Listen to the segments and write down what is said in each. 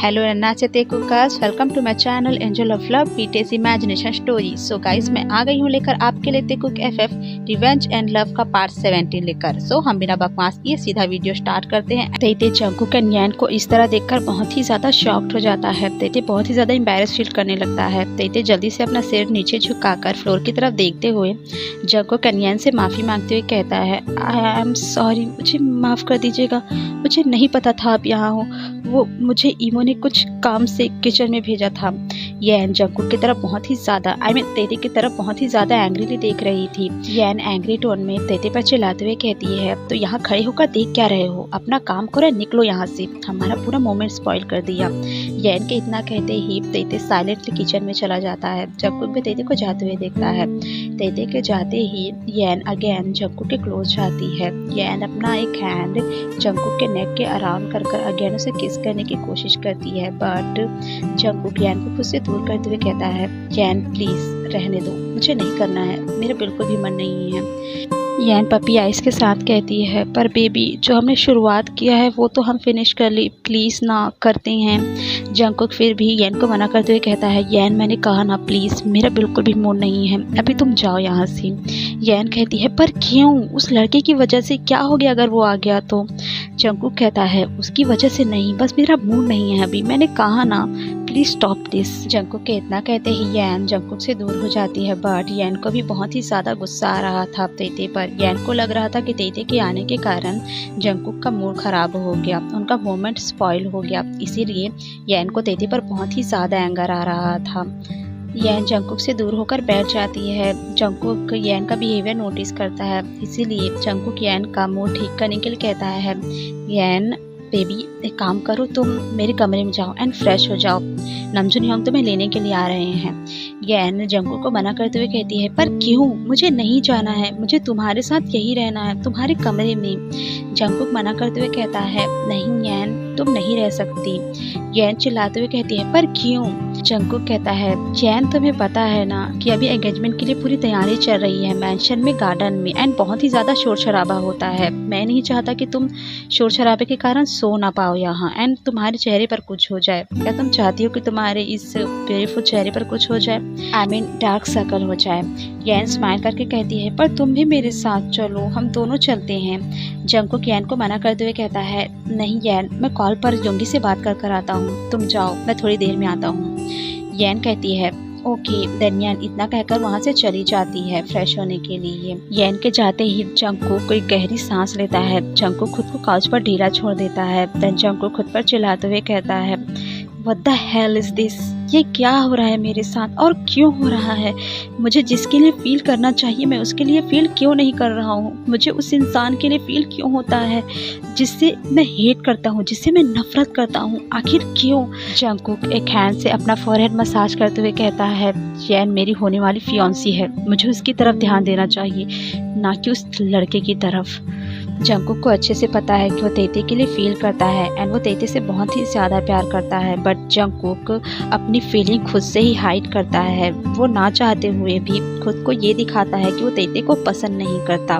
Hello नन्नाचे कुकास, welcome to my channel angel of love BTS imagination story. So guys, मैं आ गई हूँ लेकर आपके लिए Kook FF revenge and love का पार्ट 17 लेकर। सो हम बिना बकवास किए सीधा वीडियो स्टार्ट करते हैं। तेते जंगकुक एंड यान को इस तरह देखकर बहुत ही ज्यादा शॉक्ड हो जाता है। तेते बहुत ही ज्यादा एम्बैरेस फील करने लगता है। तेते जल्दी से अपना सिर नीचे झुकाकर फ्लोर की तरफ देखते हुए जंगकुक एंड यान से माफी मांगते हुए कहता है, आई एम सॉरी, मुझे माफ कर दीजिएगा, मुझे नहीं पता था आप यहाँ हो। वो मुझे ईमो ने कुछ काम से किचन में भेजा था। यैन जंगकुक की तरफ बहुत ही ज्यादा तेते की तरफ बहुत ही ज्यादा एंग्रीली देख रही थी। यैन एंग्री टोन में तेते पर चिल्लाते हुए कहती है, तो यहाँ खड़े होकर देख क्या रहे हो, अपना काम करो, निकलो यहाँ से, हमारा पूरा मोमेंट स्पॉइल कर दिया। यैन के इतना कहते ही तेते साइलेंटली किचन में चला जाता है। जंगकुक भी तेते को जाते हुए देखता है। तेते के जाते ही यैन अगेन जंगकुक के क्लोज जाती है। यैन अपना एक हैंड जंगकुक के नेक के अराउंड कर अगेन उसे किस करने की कोशिश करती है, बट जंगकुक यैन को खुद से दूर करते हुए कहता है, यैन प्लीज रहने दो, मुझे नहीं करना है, मेरा बिल्कुल भी मन नहीं है। यैन पपी आइस के साथ कहती है, पर बेबी जो हमने शुरुआत किया है वो तो हम फिनिश कर ली, प्लीज ना करते हैं। जंगकुक फिर भी यैन को मना करते हुए कहता है, यैन मैंने कहा ना प्लीज, मेरा बिल्कुल भी मूड नहीं है, अभी तुम जाओ यहाँ से। यैन कहती है, पर क्यों, उस लड़के की वजह से क्या हो गया अगर वो आ गया तो। जंगकुक कहता है, उसकी वजह से नहीं, बस मेरा मूड नहीं है अभी, मैंने कहा ना, प्लीज स्टॉप दिस। जंगकुक के इतना कहते ही यैन जंगकुक से दूर हो जाती है, बट यैन को भी बहुत ही ज्यादा गुस्सा आ रहा था तेते पर। यैन को लग रहा था कि तेते के आने के कारण जंगकुक का मूड खराब हो गया, उनका मोमेंट स्पॉइल हो गया, इसीलिए यैन को तेते पर बहुत ही ज्यादा एंगर आ रहा था। यैन जंगकुक से दूर होकर बैठ जाती है। जंगकुक यैन का बिहेवियर नोटिस करता है, इसीलिए जंगकुक यैन का मूड ठीक करने के लिए कहता है, यैन बेबी एक काम करो, तुम मेरे कमरे में जाओ एंड फ्रेश हो जाओ, नमजून योंग तुम्हें लेने के लिए आ रहे हैं। यैन जंगकुक को मना करते हुए कहती है, पर क्यों, मुझे नहीं जाना है, मुझे तुम्हारे साथ यही रहना है, तुम्हारे कमरे में। जंगकुक मना करते हुए कहता है, नहीं यैन, तुम नहीं रह सकती। यैन चिल्लाते हुए कहती है, पर क्यों। जंगकुक कहता है, यैन तुम्हें पता है ना कि अभी एंगेजमेंट के लिए पूरी तैयारी चल रही है मैंशन में, गार्डन में, एंड बहुत ही ज्यादा शोर शराबा होता है। मैं नहीं चाहता कि तुम शोर शराबे के कारण सो ना पाओ यहाँ एंड तुम्हारे चेहरे पर कुछ हो जाए। क्या तुम चाहती हो कि तुम्हारे इस ब्यूटीफुल चेहरे पर कुछ हो जाए, आई मीन डार्क सर्कल हो जाए। यैन स्माइल करके कहती है, पर तुम भी मेरे साथ चलो, हम दोनों चलते हैं। जंगकुक यैन को मना करते हुए कहता है, नहीं यैन, मैं कॉल पर योंगी से बात कर आता हूँ, तुम जाओ, मैं थोड़ी देर में आता हूँ। यैन कहती है, ओके देन। यैन इतना कहकर वहाँ से चली जाती है फ्रेश होने के लिए। यैन के जाते ही जंगकुक कोई गहरी सांस लेता है। जंगकुक खुद को काउच पर ढीला छोड़ देता है। देन जंगकुक खुद पर चिल्लाते हुए कहता है, What the hell is this? ये क्या हो रहा है मेरे साथ और क्यों हो रहा है? मुझे जिसके लिए फील करना चाहिए मैं उसके लिए फील क्यों नहीं कर रहा हूँ? मुझे उस इंसान के लिए फील क्यों होता है जिससे मैं हेट करता हूँ, जिससे मैं नफरत करता हूँ? आखिर क्यों? जंगकुक एक हैंड से अपना फोरहेड मसाज करते हुए कहता है, यैन मेरी होने वाली फियांसी है, मुझे उसकी तरफ ध्यान देना चाहिए, ना कि उस लड़के की तरफ। जंगकुक को अच्छे से पता है कि वो तेते के लिए फील करता है एंड वो तेते से बहुत ही ज़्यादा प्यार करता है, बट जंगकुक अपनी फीलिंग खुद से ही हाइड करता है। वो ना चाहते हुए भी खुद को ये दिखाता है कि वो तेते को पसंद नहीं करता।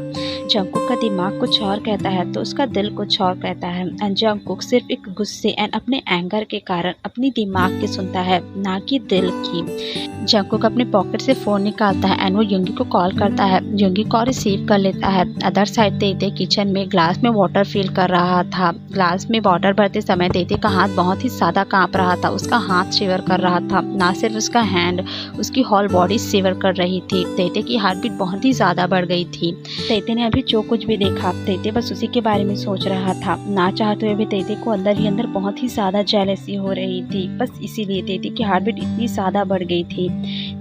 जंगकुक का दिमाग कुछ और कहता है तो उसका दिल कुछ और कहता है, एंड जंगकुक सिर्फ एक गुस्से एंड अपने एंगर के कारण अपनी दिमाग की सुनता है, ना कि दिल की। जंगकुक अपने पॉकेट से फ़ोन निकालता है एंड वो योंगी को कॉल करता है। योंगी कॉल रिसीव कर लेता है। अदर साइड तेते किचन में ग्लास में वाटर फिल कर रहा था। ग्लास में वाटर भरते समय तेते का हाथ बहुत ही ज्यादा कांप रहा था, उसका हाथ शिवर कर रहा था, ना सिर्फ उसका हैंड, उसकी होल बॉडी शिवर कर रही थी। तेते की हार्ट बीट बहुत ही ज्यादा बढ़ गई थी। तेते ने अभी जो कुछ भी देखा, तेते बस उसी के बारे में सोच रहा था। ना चाहते हुए भी तेते को अंदर ही अंदर बहुत ही ज्यादा जेलसी हो रही थी, बस इसीलिए तेते की हार्ट बीट इतनी ज्यादा बढ़ गई थी।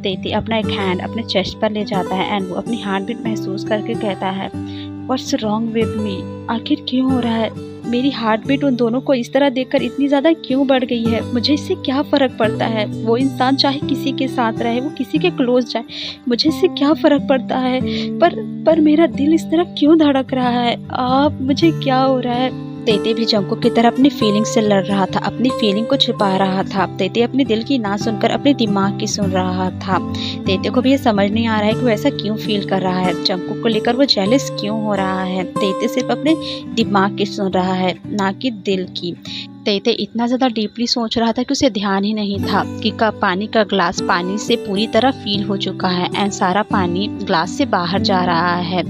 तेते अपना एक हैंड अपने चेस्ट पर ले जाता है एंड वो अपनी हार्ट बीट महसूस करके कहता है, What's wrong with me? आखिर क्यों हो रहा है? मेरी हार्ट बीट उन दोनों को इस तरह देखकर इतनी ज़्यादा क्यों बढ़ गई है? मुझे इससे क्या फ़र्क पड़ता है? वो इंसान चाहे किसी के साथ रहे, वो किसी के क्लोज जाए, मुझे इससे क्या फ़र्क पड़ता है? पर मेरा दिल इस तरह क्यों धड़क रहा है? आप, मुझे क्या हो रहा है? तेते भी जंकुक की तरह अपनी फीलिंग से लड़ रहा था, अपनी फीलिंग को छिपा रहा था। तेते अपने दिल की ना सुनकर अपने दिमाग की सुन रहा था। तेते को भी ये समझ नहीं आ रहा है कि वो ऐसा क्यों फील कर रहा है, जंकुक को लेकर वो जेलस क्यों हो रहा है। तेते सिर्फ अपने दिमाग की सुन रहा है, ना कि दिल की। तेते इतना ज़्यादा डीपली सोच रहा था कि उसे ध्यान ही नहीं था कि पानी का ग्लास पानी से पूरी तरह फील हो चुका है एंड सारा पानी ग्लास से बाहर जा रहा है।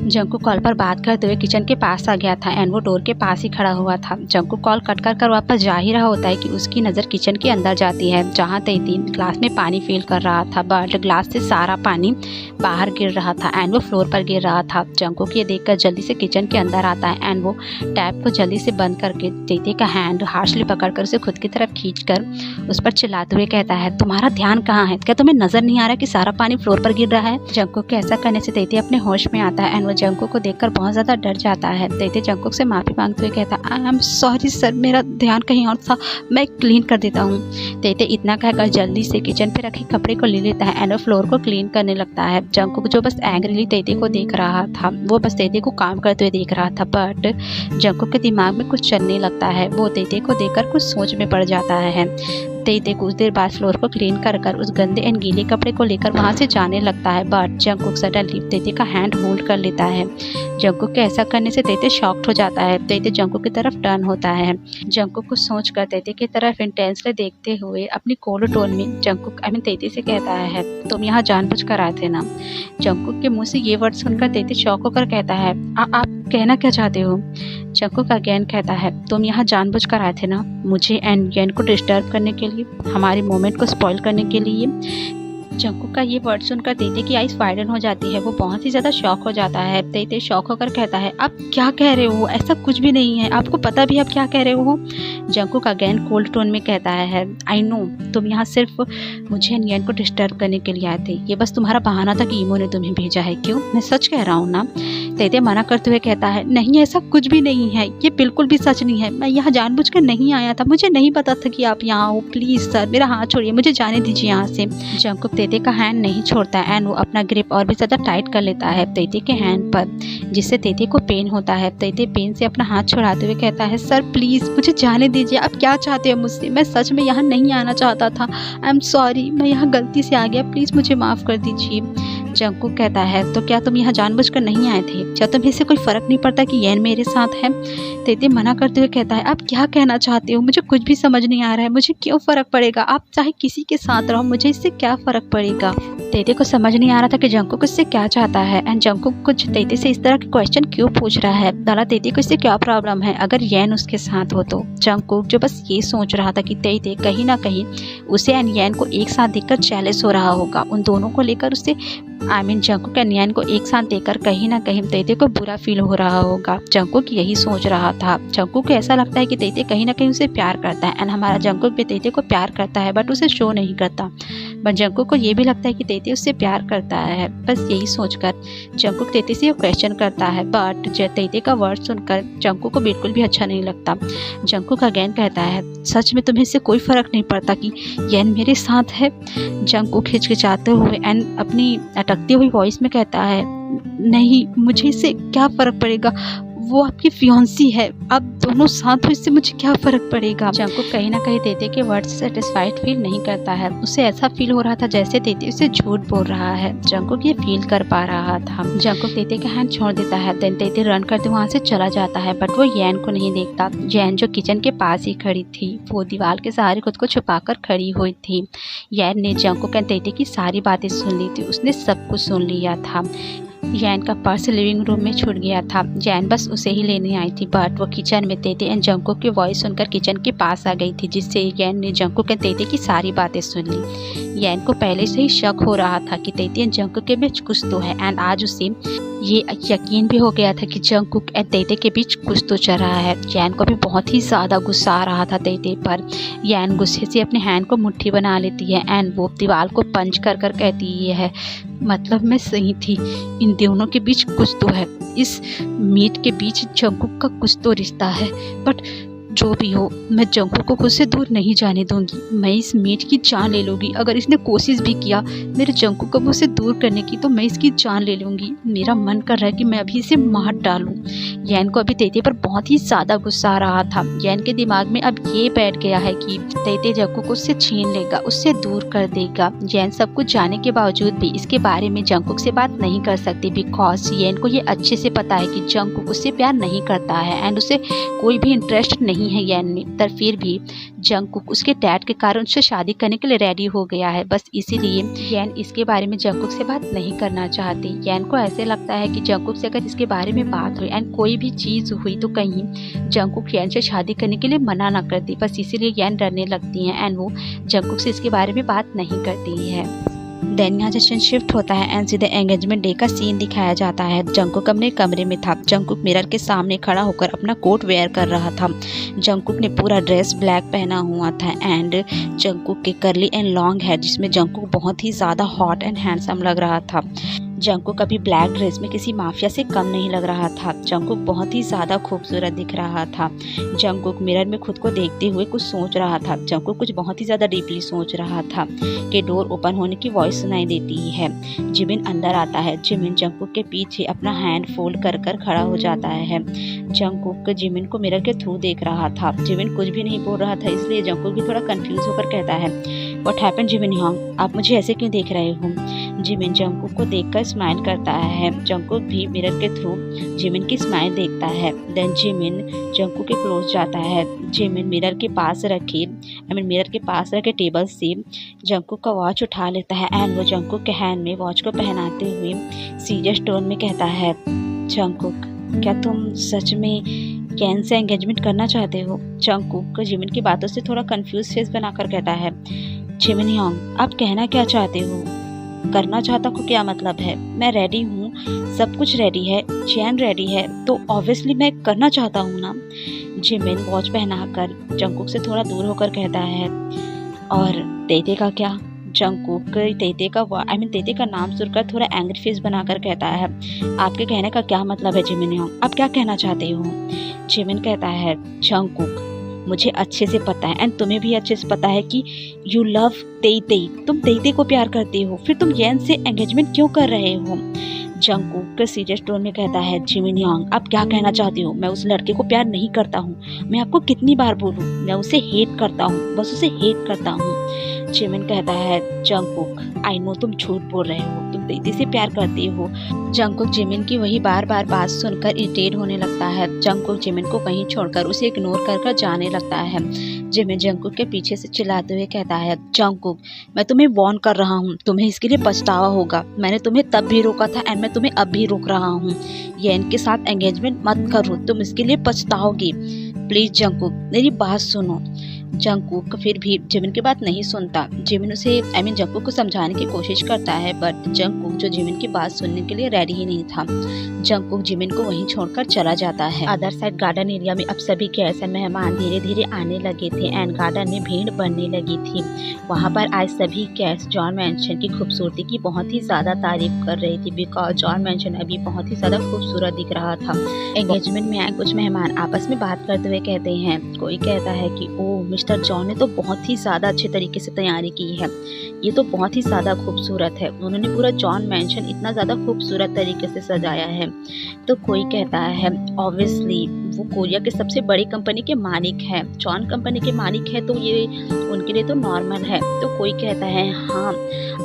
जंकुक कॉल पर बात करते हुए किचन के पास आ गया था एंड वो डोर के पास ही खड़ा हुआ था। जंकुक कॉल कट कर वापस जा ही रहा होता है कि उसकी नज़र किचन के अंदर जाती है, जहाँ तेते ग्लास में पानी फिल कर रहा था, बट ग्लास से सारा पानी बाहर गिर रहा था एंड वो फ्लोर पर गिर रहा था। जंकुक ये देखकर जल्दी से किचन के अंदर आता है एंड वो टैप को जल्दी से बंद करके तेते का हैंड हार्शली पकड़कर उसे खुद की तरफ खींचकर उस पर चिल्लाते हुए कहता है, तुम्हारा ध्यान कहाँ है? क्या तुम्हें नजर नहीं आ रहा कि सारा पानी फ्लोर पर गिर रहा है? जंकुक के ऐसा करने से तेते अपने होश में आता है एंड वो जंकुक को देखकर बहुत ज्यादा डर जाता है। तेते जंकुक से माफी मांगते हुए कहता है, आई एम सॉरी सर, मेरा ध्यान कहीं और था, मैं क्लीन कर देता हूँ। तेते इतना कहकर जल्दी से किचन पे रखे कपड़े को ले लेता है एंड वो फ्लोर को क्लीन करने लगता है। जंकुक जो बस एंग्रीली तेते को देख रहा था, वो बस तेते को काम करते हुए देख रहा था, बट जंकुक के दिमाग में कुछ चलने लगता है। वो तेते को देखकर कुछ सोच में पड़ जाता है। तेते कुछ देर बाद फ्लोर को क्लीन कर उस गंदे एंड गीले कपड़े को लेकर वहां से जाने लगता है, बट जंकुक सडनली तेते का हैंड होल्ड कर लेता है। जंकुक के ऐसा करने से तेते शॉक्ड हो जाता है। तेते जंकुक की तरफ टर्न होता है। जंकुक को सोचकर तेते की तरफ इंटेंसली देखते हुए अपनी कोल्ड टोन में जंकुक तेते से कहता है, तुम यहाँ जानबूझकर आए थे ना? जंकुक के मुंह से ये वर्ड सुनकर तेते शॉक होकर कहता है, आप कहना क्या चाहते हो? जंकुक अगेन कहता है, तुम यहाँ जानबूझकर आए थे ना, मुझे एंड येन को डिस्टर्ब करने के लिए, हमारे मोमेंट को स्पॉइल करने के लिए। जंकुक का ये वर्ड सुनकर तेते की आइज वाइडन हो जाती है। वो बहुत ही ज़्यादा शॉक हो जाता है। तेते शॉक होकर कहता है, आप क्या कह रहे हो? ऐसा कुछ भी नहीं है, आपको पता भी आप क्या कह रहे हो? जंकुक अगेन कोल्ड टोन में कहता है, आई नो, तुम यहाँ सिर्फ मुझे एंड येन को डिस्टर्ब करने के लिए आए थे, ये बस तुम्हारा बहाना था कि ईमो ने तुम्हें भेजा है। क्यों? मैं सच कह रहा हूँ ना? तेते मना करते हुए कहता है, नहीं, ऐसा कुछ भी नहीं है, ये बिल्कुल भी सच नहीं है, मैं यहाँ जानबूझकर नहीं आया था, मुझे नहीं पता था कि आप यहाँ हो, प्लीज़ सर मेरा हाथ छोड़िए, मुझे जाने दीजिए यहाँ से। जंकुक तेते का हैंड नहीं छोड़ता है एंड वो अपना ग्रिप और भी ज़्यादा टाइट कर लेता है तेते के हैंड पर, जिससे तेते को पेन होता है। तेते पेन से अपना हाथ छुड़ाते हुए कहता है, सर प्लीज़ मुझे जाने दीजिए, आप क्या चाहते हो मुझसे? मैं सच में यहाँ नहीं आना चाहता था, आई एम सॉरी, मैं यहाँ गलती से आ गया, प्लीज़ मुझे माफ़ कर दीजिए। जंकुक कहता है, तो क्या तुम यहाँ जानबूझकर नहीं आए थे? क्या तुम्हें इससे कोई फ़र्क नहीं पड़ता कि येन मेरे साथ है? तेते मना करते हुए कहता है, आप क्या कहना चाहते हो? मुझे कुछ भी समझ नहीं आ रहा है, मुझे क्यों फ़र्क पड़ेगा? आप चाहे किसी के साथ रहो, मुझे इससे क्या फ़र्क पड़ेगा? तेते को समझ नहीं आ रहा था कि जंकुक इससे क्या चाहता है एंड जंकुक कुछ तेते से इस तरह के क्वेश्चन क्यों पूछ रहा है। दादा तेते को इससे क्या प्रॉब्लम है अगर येन उसके साथ हो तो? जंकुक जो बस ये सोच रहा था कि तेते कहीं ना कहीं उसे एंड येन को एक साथ देखकर जेलस हो रहा होगा, उन दोनों को लेकर उसे जंकुक एंड येन को एक साथ देखकर कहीं ना कहीं तेते को बुरा फील हो रहा होगा। जंकुक यही सोच रहा था। जंकुक को ऐसा लगता है कि तेते कहीं ना कहीं उसे प्यार करता है एंड हमारा जंकुक भी तेते को प्यार करता है, बट उसे शो नहीं करता। बट जंकुक को ये भी लगता है कि तेते उससे प्यार करता है। बस यही सोचकर जंकुक तेते से क्वेश्चन करता है, बट तेते का वर्ड सुनकर जंकुक को बिल्कुल भी अच्छा नहीं लगता। जंकुक अगेन कहता है, सच में तुम्हें इससे कोई फ़र्क नहीं पड़ता कि येन मेरे साथ है? जंकुक हिचकिचाते हुए एंड अपनी अटकती हुई वॉइस में कहता है, नहीं, मुझे इससे क्या फ़र्क पड़ेगा, वो आपकी फियांसी है, आप दोनों साथ हो, इससे मुझे क्या फ़र्क पड़ेगा? जंकुक कहीं ना कहीं तेते के वर्ड से सेटिस्फाइड फील नहीं करता है। उसे ऐसा फील हो रहा था जैसे तेते उसे झूठ बोल रहा है। जंकुक ये फील कर पा रहा था। जंकुक तेते का हैंड छोड़ देता है, देन तेते रन करते वहाँ से चला जाता है, बट वो येन को नहीं देखता। येन जो किचन के पास ही खड़ी थी, वो दीवार के सहारे खुद को छुपाकर खड़ी हुई थी। येन ने जंकुक एंड तेते की सारी बातें सुन ली थी, उसने सब कुछ सुन लिया था। येन का पर्स लिविंग रूम में छूट गया था। येन बस उसे ही लेने आई थी, बट वो किचन में तेते एंड जंकुक की वॉइस सुनकर किचन के पास आ गई थी, जिससे येन ने जंकुक एंड तेते की सारी बातें सुन ली। येन को पहले से ही शक हो रहा था कि तेते एंड जंकुक के बीच कुछ तो है एंड आज उसे ये यकीन भी हो गया था कि जंकुक एंड तेते के बीच कुछ तो चल रहा है। येन को भी बहुत ही ज़्यादा गुस्सा आ रहा था तेते पर। येन गुस्से से अपने हैंड को मुट्ठी बना लेती है एंड वो दीवार को पंच कर कहती है, मतलब मैं सही थी, इन दोनों के बीच कुछ तो है, इस मीट के बीच जंकुक का कुछ तो रिश्ता है, बट जो भी हो, मैं जंकुक को खुद से दूर नहीं जाने दूंगी। मैं इस मीट की जान ले लूंगी। अगर इसने कोशिश भी किया मेरे जंकुक को मुझसे दूर करने की तो मैं इसकी जान ले लूंगी। मेरा मन कर रहा है कि मैं अभी इसे मार डालूं। यैन को अभी तेते पर बहुत ही ज्यादा गुस्सा आ रहा था। यैन के दिमाग में अब ये बैठ गया है कि तेते जंकुक उससे छीन लेगा, उससे दूर कर देगा। यैन सब कुछ जाने के बावजूद भी इसके बारे में जंकुक से बात नहीं कर सकती, बिकॉज यैन को ये अच्छे से पता है कि जंकुक उससे प्यार नहीं करता है एंड उसे कोई भी इंटरेस्ट नहीं है यैन में। पर फिर भी जंकुक उसके डैड के कारण उससे शादी करने के लिए रेडी हो गया है। बस इसीलिए यैन इसके बारे में जंकुक से बात नहीं करना चाहती। यैन को ऐसे लगता है कि जंकुक से अगर इसके बारे में बात हुई एंड कोई भी चीज हुई तो कहीं जंकुक यैन से शादी करने के लिए मना ना करती। बस इसीलिए यैन डरने लगती है एंड वो जंकुक से इसके बारे में बात नहीं करती है। देन यहाँ जश्न शिफ्ट होता है एंड सीधे एंगेजमेंट डे का सीन दिखाया जाता है। जंकुक अपने कमरे में था। जंकुक मिरर के सामने खड़ा होकर अपना कोट वेयर कर रहा था। जंकुक ने पूरा ड्रेस ब्लैक पहना हुआ था एंड जंकुक के कर्ली एंड लॉन्ग हेयर जिसमें जंकुक बहुत ही ज़्यादा हॉट एंड हैंडसम लग रहा था। जंकुक अभी ब्लैक ड्रेस में किसी माफिया से कम नहीं लग रहा था। जंकुक बहुत ही ज़्यादा खूबसूरत दिख रहा था। जंकुक मिरर में खुद को देखते हुए कुछ सोच रहा था। जंकुक कुछ बहुत ही ज़्यादा डीपली सोच रहा था कि डोर ओपन होने की वॉइस सुनाई देती है। जिमिन अंदर आता है। जिमिन जंकुक के पीछे अपना हैंड फोल्ड कर कर खड़ा हो जाता है। जंकुक जिमिन को मिरर के थ्रू देख रहा था। जिमिन कुछ भी नहीं बोल रहा था, इसलिए जंकुक भी थोड़ा कंफ्यूज होकर कहता है, व्हाट हैपेंड जिमिन योंग, आप मुझे ऐसे क्यों देख रहे हो? जिमिन जंकुक को देखकर स्माइल करता है। जंकुक भी मिरर के थ्रू जिमिन की स्माइल देखता है। देन जिमिन जंकुक के क्लोज जाता है। जिमिन मिरर के पास रखे टेबल से जंकुक का वॉच उठा लेता है एंड वो जंकुक के हैंड में वॉच को पहनाते हुए सीरियस टोन में कहता है, जंकुक क्या तुम सच में यैन से एंगेजमेंट करना चाहते हो? जंकुक जिमिन की बातों से थोड़ा कंफ्यूज फेस बनाकर कहता है, जिमिन योंग आप कहना क्या चाहते हो? करना चाहता को क्या मतलब है? मैं रेडी हूँ, सब कुछ रेडी है, चैन रेडी है, तो ऑब्वियसली मैं करना चाहता हूँ ना। जिमिन वॉच पहनाकर जंकुक से थोड़ा दूर होकर कहता है, और तेते का क्या? जंकुक तेते का नाम सुनकर थोड़ा एंग्री फेस बनाकर कहता है, आपके कहने का क्या मतलब है जिमिन योंग, आप क्या कहना चाहते हो? जिमिन कहता है, जंकुक मुझे अच्छे से पता है एंड तुम्हें भी अच्छे से पता है कि यू लव तेते, तुम तेते को प्यार करते हो, फिर तुम यैन से एंगेजमेंट क्यों कर रहे हो? जंकुक सीरियस टोन में कहता है, जिमिन योंग आप क्या कहना चाहते हो? मैं उस लड़के को प्यार नहीं करता हूँ। मैं आपको कितनी बार बोलूँ, मैं उसे हेट करता हूँ, बस उसे हेट करता हूँ। जिमिन कहता है, जंकुक आई नो तुम झूठ बोल रहे हो, तुम तेते से प्यार करते हो। जंकुक जिमिन की वही बार बार बात सुनकर इरिटेट होने लगता है। जंकुक जिमिन को कहीं छोड़कर उसे इग्नोर कर जाने लगता है। जिमिन जंकुक के पीछे से चिल्लाते हुए कहता है, जंकुक मैं तुम्हें वार्न कर रहा हूँ, तुम्हें इसके लिए पछतावा होगा। मैंने तुम्हें तब भी रोका था एंड मैं तुम्हें अब भी रोक रहा हूँ। यैन के साथ एंगेजमेंट मत करो, तुम इसके लिए पछताओगे। प्लीज जंकुक मेरी बात सुनो। जंकुक फिर भी जिमिन की बात नहीं सुनता। जिमिन जंकुक को समझाने की कोशिश करता है, बट जंकुक जो जिमिन की बात सुनने के लिए रेडी ही नहीं था। जंकुक जिमिन को वहीं छोड़कर चला जाता है। अदर साइड गार्डन एरिया में अब सभी गेस्ट एंड मेहमान धीरे धीरे आने लगे थे एंड गार्डन में भीड़ बढ़ने लगी थी। वहाँ पर आज सभी गेस्ट जॉन मैंशन की खूबसूरती की बहुत ही ज्यादा तारीफ कर रही थी, बिकॉज जॉन मैंशन अभी बहुत ही ज्यादा खूबसूरत दिख रहा था। एंगेजमेंट में आए कुछ मेहमान आपस में बात करते हुए कहते हैं, कोई कहता है कि ओ मिस्टर जॉन ने तो बहुत ही ज़्यादा अच्छे तरीके से तैयारी की है, ये तो बहुत ही ज़्यादा खूबसूरत है, उन्होंने पूरा जॉन मैंशन इतना ज़्यादा खूबसूरत तरीके से सजाया है। तो कोई कहता है, ऑब्वियसली वो कोरिया के सबसे बड़ी कंपनी के मालिक है, जॉन कंपनी के मालिक है, तो ये उनके लिए तो नॉर्मल है। तो कोई कहता है, हाँ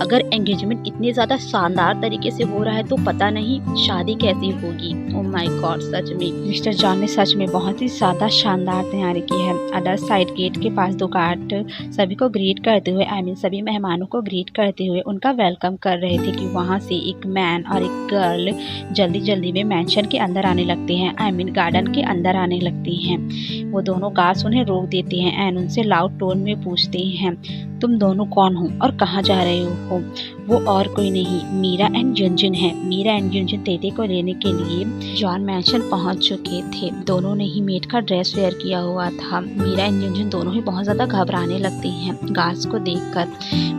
अगर एंगेजमेंट इतने ज़्यादा शानदार तरीके से हो रहा है तो पता नहीं शादी कैसी होगी। ओह माय गॉड, सच में मिस्टर जॉन ने सच में बहुत ही ज़्यादा शानदार तैयारी की है। अदर साइड गेट के पास दो गार्ड सभी को ग्रीट करते हुए सभी मेहमानों को ग्रीट करते हुए उनका वेलकम कर रहे थे कि वहाँ से एक मैन और एक गर्ल जल्दी जल्दी में मैंशन के अंदर आने लगते हैं, गार्डन के अंदर आने लगती हैं। वो दोनों गार्ड्स उन्हें रोक देते हैं एंड उनसे लाउड टोन में पूछते हैं, तुम दोनों कौन हो और कहाँ जा रहे हो? वो और कोई नहीं मीरा एंड जुनजुन है। मीरा एंड जुनजुन तेते को लेने के लिए जॉन मैंशन पहुंच चुके थे। दोनों ने ही मेड का ड्रेस वेयर किया हुआ था। मीरा एंड जुनजुन दोनों ही बहुत ज़्यादा घबराने लगती हैं गार्ड्स को देखकर।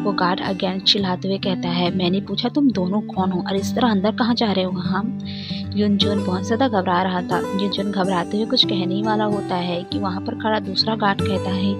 वो गार्ड अगेन चिल्लाते हुए कहता है, मैंने पूछा तुम दोनों कौन हो और इस तरह अंदर कहाँ जा रहे हो? हम युनजुन बहुत ज़्यादा घबरा रहा था। युनजुन घबराते हुए कुछ कहने ही वाला होता है कि वहाँ पर खड़ा दूसरा गार्ड कहता है,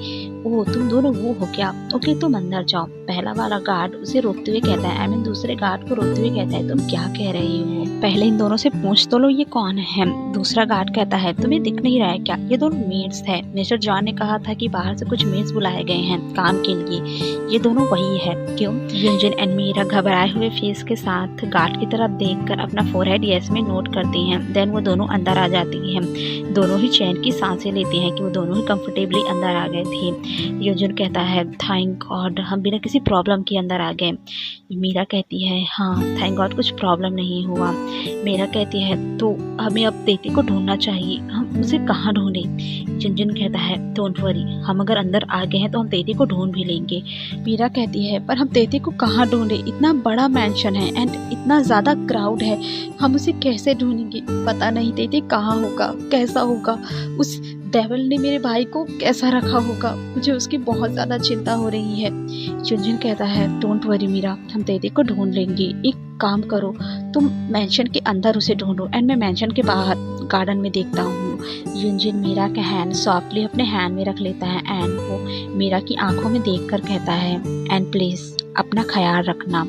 ओह तुम दोनों वो हो क्या? ओके तुम अंदर जाओ। पहला वाला गार्ड उसे रोकते हुए कहता है, आई मीन दूसरे गार्ड को रोकते हुए कहता है, तुम क्या कह रही हो? पहले इन दोनों से पूछ तो लो ये कौन है। दूसरा गार्ड कहता है, तुम्हें दिख नहीं रहा है क्या? ये दोनों मेड्स है। मिस्टर जॉन ने कहा था कि बाहर से कुछ मेड्स बुलाए गए हैं काम के लिए। ये दोनों वही है। क्यों? युनजुन एंड मीरा घबराए हुए फेस के साथ गार्ड की तरफ देखकर अपना फोरहेड यस में नोट करती हैं। देन वो दोनों अंदर आ जाती हैं। दोनों ही चैन की सांसें लेती हैं कि वो दोनों ही कंफर्टेबली अंदर आ गए थे। युनजुन कहता है, थैंक गॉड हम बिना किसी प्रॉब्लम के अंदर आ गए। मीरा कहती है, हाँ थैंक गॉड कुछ प्रॉब्लम नहीं हुआ। मीरा कहती है, तो हमें अब तेती को ढूंढना चाहिए, हम उसे कहाँ ढूंढें? युनजुन कहता है, डोंट वरी हम अगर अंदर आ गए हैं तो हम तेती को ढूंढ भी लेंगे। मीरा कहती है, पर हम तेती को कहाँ ढूंढे? इतना बड़ा मैंशन है एंड इतना ज़्यादा क्राउड है, हम उसे कैसे ढूंढेंगे? पता नहीं तेती कहाँ होगा, कैसा होगा, उस डेविल ने मेरे भाई को कैसा रखा होगा, मुझे उसकी बहुत ज़्यादा चिंता हो रही है। युनजुन कहता है, डोंट वरी मीरा हम तेती को ढूंढ लेंगे। एक काम करो तुम मैंशन के अंदर उसे ढूंढो एंड मैं मैंशन के बाहर गार्डन में देखता हूँ। युनजुन मीरा का हैंड सॉफ्टली अपने हैंड में रख लेता है एंड वो मीरा की आंखों में देखकर कहता है, एंड प्लीज़ अपना ख्याल रखना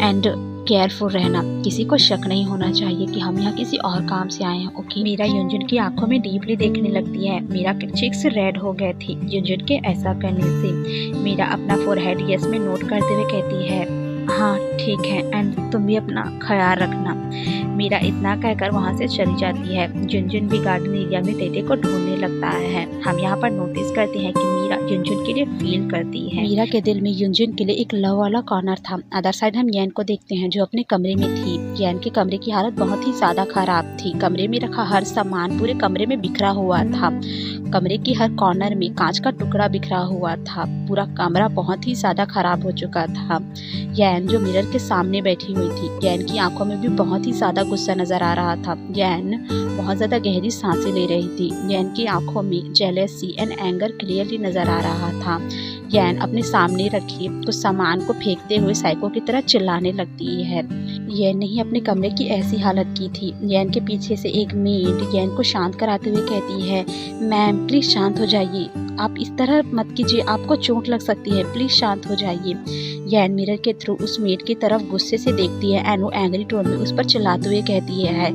एंड केयरफुल रहना, किसी को शक नहीं होना चाहिए कि हम यहाँ किसी और काम से आए हैं। ओके? मीरा युनजुन की आंखों में डीपली देखने लगती है। मीरा के चीक्स रेड हो गए थे युनजुन के ऐसा करने से। मीरा अपना फोरहेड यस में नोट करते हुए कहती है, हाँ ठीक है एंड तुम भी अपना ख्याल रखना। मीरा इतना कहकर वहाँ से चली जाती है। युनजुन भी गार्डन एरिया में तेते को ढूंढने लगता है। हम यहाँ पर नोटिस करते हैं कि मीरा युनजुन के लिए फील करती है। मीरा के दिल में युनजुन के लिए एक लव वाला कॉर्नर था। अदर साइड हम यैन को देखते हैं जो अपने कमरे में थी। यैन के कमरे की हालत बहुत ही ज़्यादा खराब थी। कमरे में रखा हर सामान पूरे कमरे में बिखरा हुआ था। कमरे की हर कॉर्नर में कांच का टुकड़ा बिखरा हुआ था। पूरा कमरा बहुत ही ज़्यादा खराब हो चुका था। यैन जो मिरर के सामने बैठी हुई थी, यैन की आंखों में भी बहुत ही ज़्यादा गुस्सा नज़र आ रहा था। यैन बहुत ज़्यादा गहरी सांसें ले रही थी। यैन की आंखों में जेलेसी एंड एंगर क्लियरली नज़र आ रहा था। यैन अपने सामने रखे कुछ सामान को फेंकते हुए साइको की तरह चिल्लाने लगती है। यैन ने ही अपने कमरे की ऐसी हालत की थी। यैन के पीछे से एक मेड यैन को शांत कराते हुए कहती है, मैम प्लीज़ शांत हो जाइए, आप इस तरह मत कीजिए, आपको चोट लग सकती है, प्लीज़ शांत हो जाइए। यैन मिरर के थ्रू उस मेड की तरफ गुस्से से देखती है एंड वो एंग्री टोन में उस पर चिल्लाते हुए कहती है,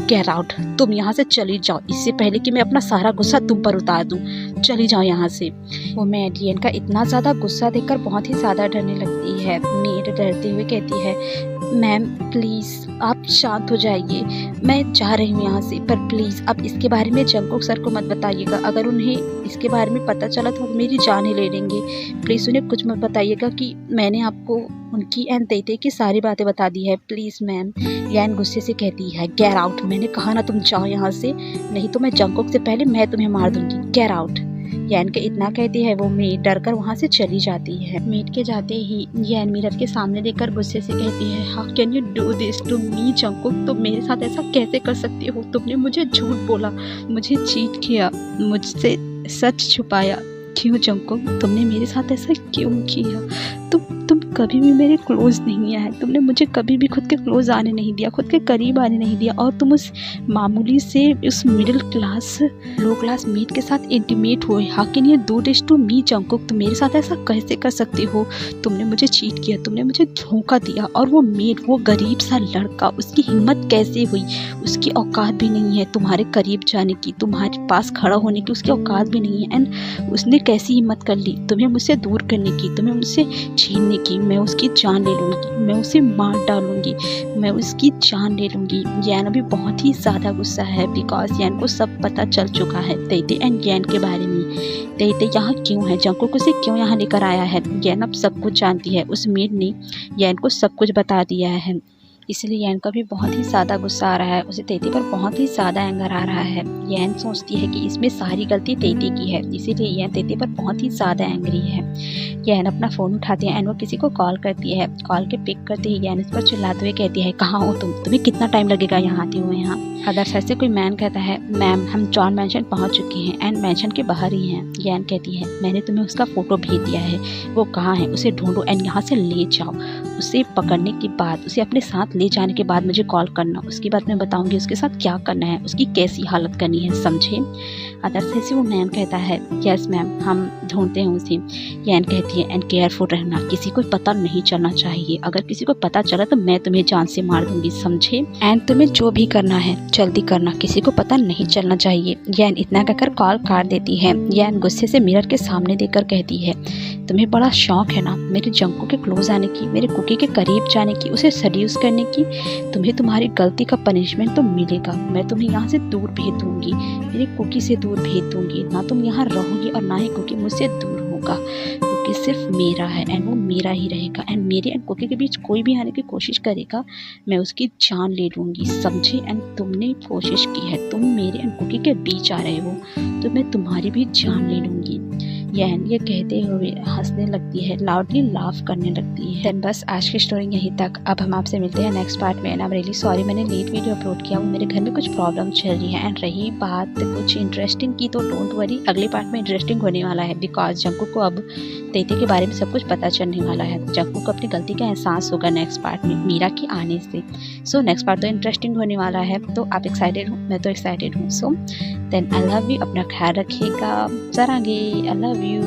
गेट आउट, तुम यहाँ से चली जाओ, इससे पहले कि मैं अपना सारा गुस्सा तुम पर उतार दूँ, चली जाओ यहाँ से। वो मेड यैन का इतना ज़्यादा गुस्सा देखकर बहुत ही ज़्यादा डरने लगती है। मेड डरते हुए कहती है, मैम प्लीज़ आप शांत हो जाइए, मैं जा रही हूँ यहाँ से, पर प्लीज़ आप इसके बारे में जंगकुक सर को मत बताइएगा। अगर उन्हें इसके बारे में पता चला तो वो मेरी जान ही ले लेंगे। प्लीज़ उन्हें कुछ मत बताइएगा कि मैंने आपको उनकी एंड तेते की सारी बातें बता दी है, प्लीज़ मैम। यैन गुस्से से कहती है, गेट आउट, मैंने कहा ना तुम जाओ यहाँ से, नहीं तो मैं जंगकुक से पहले मैं तुम्हें मार दूंगी, गेट आउट। यैन के इतना कहती है वो मेड डर कर वहाँ से चली जाती है। मेड के जाते ही यैन मिरर के सामने देखकर गुस्से से कहती है, how can you do this to me Jungkook, तुम मेरे साथ ऐसा कैसे कर सकती हो? तुमने मुझे झूठ बोला, मुझे चीट किया, मुझसे सच छुपाया। क्यों जंगकुक, तुमने मेरे साथ ऐसा क्यों किया? तुम कभी भी मेरे क्लोज नहीं आए, तुमने मुझे कभी भी खुद के क्लोज आने नहीं दिया, खुद के करीब आने नहीं दिया, और तुम उस मामूली से उस middle class low classmate के साथ इंटीमेट हुए। How can you do this to me Jungkook, तुम मेरे साथ ऐसा कैसे कर सकती हो? तुमने मुझे चीट किया, तुमने मुझे धोखा दिया, और वो मेट, वो गरीब सा लड़का, उसकी हिम्मत कैसे हुई? उसकी औकात भी नहीं है तुम्हारे करीब जाने की, तुम्हारे पास खड़ा होने की उसकी औकात भी नहीं है। एंड उसने कैसी हिम्मत कर ली तुम्हें मुझसे दूर करने की, तुम्हें मुझसे छीनने की? मैं उसकी जान ले लूँगी, मैं उसे मार डालूंगी, मैं उसकी जान ले लूँगी। यैन अभी बहुत ही ज़्यादा गुस्सा है बिकॉज यैन को सब पता चल चुका है तेते एंड यैन के बारे में। तेते यहाँ क्यों है, जंगकुक उसे क्यों यहाँ लेकर आया है, यैन अब सब कुछ जानती है। उस मेड ने यैन को सब कुछ बता दिया है, इसलिए यैन को भी बहुत ही ज़्यादा गुस्सा आ रहा है। उसे तेते पर बहुत ही ज़्यादा एंगर आ रहा है। यैन सोचती है कि इसमें सारी गलती तेते की है, इसीलिए यैन तेते पर बहुत ही ज़्यादा एंग्री है। यैन अपना फ़ोन उठाती है एंड वो किसी को कॉल करती है। कॉल के पिक करते ही यैन इस पर चिल्लाते हुए कहती है, कहाँ हो तुम, तुम्हें कितना टाइम लगेगा यहाँ आते हुए? यहाँ अदर साइड से कोई मैन कहता है, मैम हम जॉन मैंशन पहुंच चुके हैं एंड मैंशन के बाहर ही हैं। यैन कहती है, मैंने तुम्हें उसका फ़ोटो भेज दिया है, वो कहाँ है, उसे ढूंढो एंड यहाँ से ले जाओ। उसे पकड़ने के बाद, उसे अपने साथ ले जाने के बाद मुझे कॉल करना, उसके बाद मैं बताऊंगी उसके साथ क्या करना है, उसकी कैसी हालत करनी है, समझे। अदर साइड से वो मैन कहता है, यस मैम हम ढूंढते हैं उसे। यैन कहती है, एंड केयरफुल रहना, किसी को पता नहीं चलना चाहिए, अगर किसी को पता चला तो मैं तुम्हें जान से मार दूंगी, समझे। एंड तुम्हें जो भी करना है जल्दी करना, किसी को पता नहीं चलना चाहिए। यैन इतना कहकर कॉल काट देती है। यैन गुस्से से मिरर के सामने देखकर कहती है, तुम्हें बड़ा शौक है ना मेरे जंकू के क्लोज आने की, मेरे कुकी के करीब जाने की, उसे सड्यूस करने की। तुम्हें तुम्हारी गलती का पनिशमेंट तो मिलेगा, मैं तुम्हें यहाँ से दूर भेज दूंगी, मेरे कुकी से दूर भेज दूंगी। ना तुम यहाँ रहोगी और ना ही कुकी मुझसे दूर होगा। कुकी सिर्फ मेरा है एंड वो मेरा ही रहेगा, एंड मेरे एंड कुकी के बीच कोई भी आने की कोशिश करेगा मैं उसकी जान ले लूँगी, समझे। एंड तुमने कोशिश की है, तुम मेरे एंड कुकी के बीच आ रहे हो तो मैं तुम्हारी भी जान ले लूँगी। यैन ये कहते हुए हंसने लगती है, लाउडली लाफ करने लगती है। बस आज की स्टोरी यहीं तक। अब हम आपसे मिलते हैं नेक्स्ट पार्ट में। And I am really sorry मैंने लेट वीडियो अपलोड किया, वो मेरे घर में कुछ प्रॉब्लम चल रही है। एंड रही बात कुछ इंटरेस्टिंग की तो डोंट वरी, अगले पार्ट में इंटरेस्टिंग होने वाला है, बिकॉज जंकू को अब तेते के बारे में सब कुछ पता चलने वाला है। जंकू को अपनी गलती का एहसास होगा नेक्स्ट पार्ट में मीरा के आने से। सो नेक्स्ट पार्ट तो इंटरेस्टिंग होने वाला है, तो आप एक्साइटेड हो, मैं तो एक्साइटेड हूँ। So then I love you, अपना ख्याल रखिएगा, सरांगे, आई लव you.